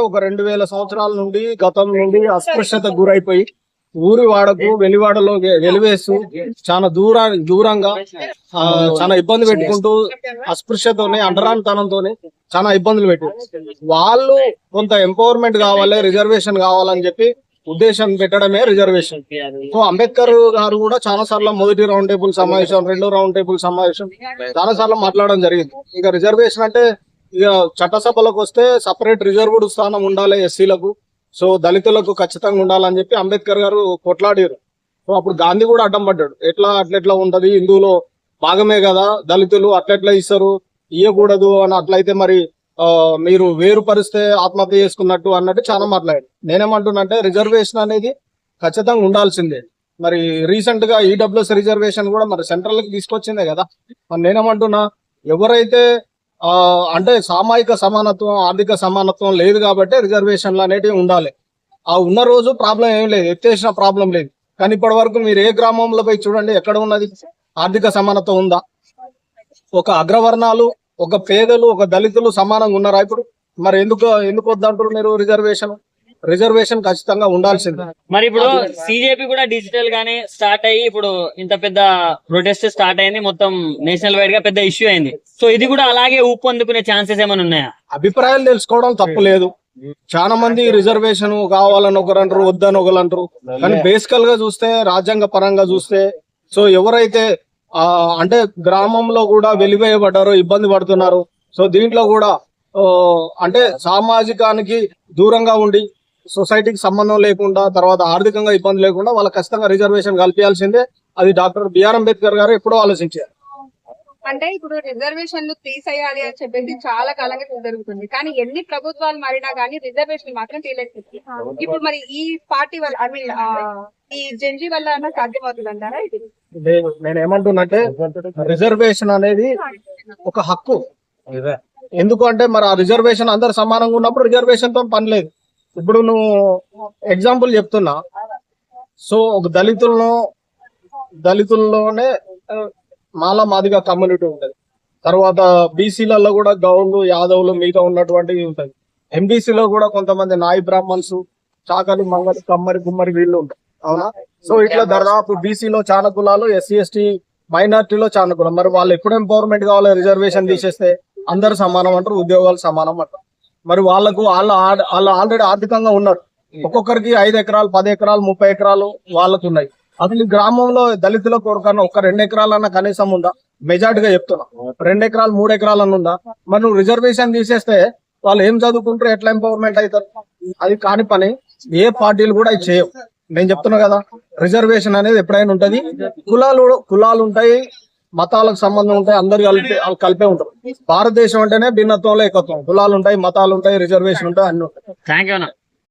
ఒక 2000 సంవత్సరాల నుండి గతం నుండి అస్పృశ్యత గురైపోయి ఊరి వాడకు వెలివాడలో వెలివేస్తూ చాలా దూరంగా చాలా ఇబ్బంది పెట్టుకుంటూ అస్పృశ్యతోనే అంటరానితనంతోనే చాలా ఇబ్బందులు పెట్టి వాళ్ళు కొంత ఎంపవర్మెంట్ కావాలి, రిజర్వేషన్ కావాలని చెప్పి ఉద్దేశం పెట్టడమే రిజర్వేషన్. సో అంబేద్కర్ గారు కూడా చాలా సార్లు మొదటి రౌండ్ టేబుల్ సమావేశం, రెండో రౌండ్ టేబుల్ సమావేశం చాలా సార్లు మాట్లాడడం జరిగింది. ఇక రిజర్వేషన్ అంటే ఇక చట్టసభలకు వస్తే సపరేట్ రిజర్వ్డ్ స్థానం ఉండాలి ఎస్సీలకు, సో దళితులకు ఖచ్చితంగా ఉండాలని చెప్పి అంబేద్కర్ గారు కొట్లాడారు. సో అప్పుడు గాంధీ కూడా అడ్డం పడ్డాడు. అట్లెట్లా ఉంటది, హిందువులో భాగమే కదా దళితులు, అట్లెట్లా ఇస్తారు, ఇయ్యకూడదు అని, అట్లయితే మరి మీరు వేరుపరిస్తే ఆత్మహత్య చేసుకున్నట్టు అన్నట్టు చాలా మాట్లాడారు. నేనేమంటున్నంటే రిజర్వేషన్ అనేది ఖచ్చితంగా ఉండాల్సిందే. మరి రీసెంట్ గా ఈడబ్ల్యూఎస్ రిజర్వేషన్ కూడా మరి సెంట్రల్ కి తీసుకొచ్చిందే కదా. మరి నేనేమంటున్నా, ఎవరైతే అంటే సామాజిక సమానత్వం, ఆర్థిక సమానత్వం లేదు కాబట్టి రిజర్వేషన్లు అనేటివి ఉండాలి. ఆ ఉన్న రోజు ప్రాబ్లం ఏం లేదు, ఎత్తేసిన ప్రాబ్లం లేదు. కానీ ఇప్పటి వరకు మీరు ఏ గ్రామంలో పోయి చూడండి, ఎక్కడ ఉన్నది ఆర్థిక సమానత్వం ఉందా? ఒక అగ్రవర్ణాలు, ఒక పేదలు, ఒక దళితులు సమానంగా ఉన్నారా ఇప్పుడు? మరి ఎందుకు వద్దంటారు మీరు రిజర్వేషన్ ఖచ్చితంగా ఉండాల్సింది. మరి ఇప్పుడు సిజేపీ కూడా డిజిటల్ గానే స్టార్ట్ అయ్యి ఇప్పుడు ఇంత పెద్ద ప్రొటెస్ట్ స్టార్ట్ అయింది, మొత్తం నేషనల్ వైడ్ గా పెద్ద ఇష్యూ అయింది. సో ఇది కూడా అలాగే ఊపందుకునే ఛాన్సెస్ ఏమైనా ఉన్నాయా? అభిప్రాయాలు తెలుసుకోవడం తప్పు లేదు. చాలా మంది రిజర్వేషన్ కావాలని ఒకరు అంటారు, వద్దని ఒకరు అంటారు. కానీ బేసికల్ గా చూస్తే, రాజ్యాంగ పరంగా చూస్తే, సో ఎవరైతే అంటే గ్రామంలో కూడా వెలివేయబడ్డారో, ఇబ్బంది పడుతున్నారు, సో దీంట్లో కూడా అంటే సామాజికానికి దూరంగా ఉండి సొసైటీకి సంబంధం లేకుండా, తర్వాత ఆర్థికంగా ఇబ్బంది లేకుండా వాళ్ళకి ఖచ్చితంగా రిజర్వేషన్ కల్పించాల్సిందే. అది డాక్టర్ బిఆర్ అంబేద్కర్ గారు ఎప్పుడో ఆలోచించారు. అంటే ఇప్పుడు రిజర్వేషన్లు తీసేయాలి అని చెప్పేసి చాలా కాలంగా జరుగుతుంది. కానీ ఎన్ని ప్రభుత్వాలు మారినా కానీ రిజర్వేషన్ మాత్రం తీయలేదు. ఇప్పుడు మరి ఈ పార్టీ వల్ల, ఐ మీన్ ఈ జెన్జీ వల్ల సాధ్యమవుతుంది అంటారా? ఇది నేను ఏమంటున్నట్టే, రిజర్వేషన్ అనేది ఒక హక్కు. ఎందుకు అంటే మరి ఆ రిజర్వేషన్ అందరు సమానంగా ఉన్నప్పుడు రిజర్వేషన్ తో పని లేదు. ఇప్పుడు నువ్వు ఎగ్జాంపుల్ చెప్తున్నా, సో ఒక దళితుల్లోనే మాదిగా కమ్యూనిటీ ఉంటది. తర్వాత బీసీలలో కూడా గౌళ్ళు, యాదవులు, మిగతా ఉన్నటువంటివి ఉంటది. ఎంబీసీలో కూడా కొంతమంది నాయి బ్రాహ్మణ్స్, చాకలి, మంగలి, కమ్మరి, గుమ్మరి వీళ్ళు ఉంటారు. అవునా? సో ఇట్లా దాదాపు బీసీలో చాలా కులాలు, ఎస్సీ ఎస్టీ మైనార్టీలో చాలా కులం. మరి వాళ్ళు ఎప్పుడు ఎంపవర్మెంట్ కావాలి? రిజర్వేషన్ తీసేస్తే అందరు సమానం అంటారు, ఉద్యోగాలు సమానం అంటారు. మరి వాళ్ళు ఆల్రెడీ ఆర్థికంగా ఉన్నారు. ఒక్కొక్కరికి 5 ఎకరాలు, 10 ఎకరాలు, 30 ఎకరాలు వాళ్ళకు ఉన్నాయి. అసలు ఈ గ్రామంలో దళితుల కొరకన్నా ఒక 2 ఎకరాలన్నా కనీసం ఉందా? మెజార్టీగా చెప్తున్నా 2 ఎకరాలు, 3 ఎకరాలన్నా ఉందా? మరి నువ్వు రిజర్వేషన్ తీసేస్తే వాళ్ళు ఏం చదువుకుంటారు, ఎట్లా ఎంపవర్మెంట్ అవుతారు? అది కాని పని. ఏ పార్టీలు కూడా ఇది చేయవు. నేను చెప్తున్నా కదా, రిజర్వేషన్ అనేది ఎప్పుడైనా ఉంటది. కులాలు ఉంటాయి, మతాలకు సంబంధం ఉంటాయి, అందరు కలిపే ఉంటారు. భారతదేశం అంటేనే భిన్నత్వంలో ఏకత్వం. కులాలు ఉంటాయి, మతాలు ఉంటాయి, రిజర్వేషన్ ఉంటాయి, అన్ని ఉంటాయి. Thank you.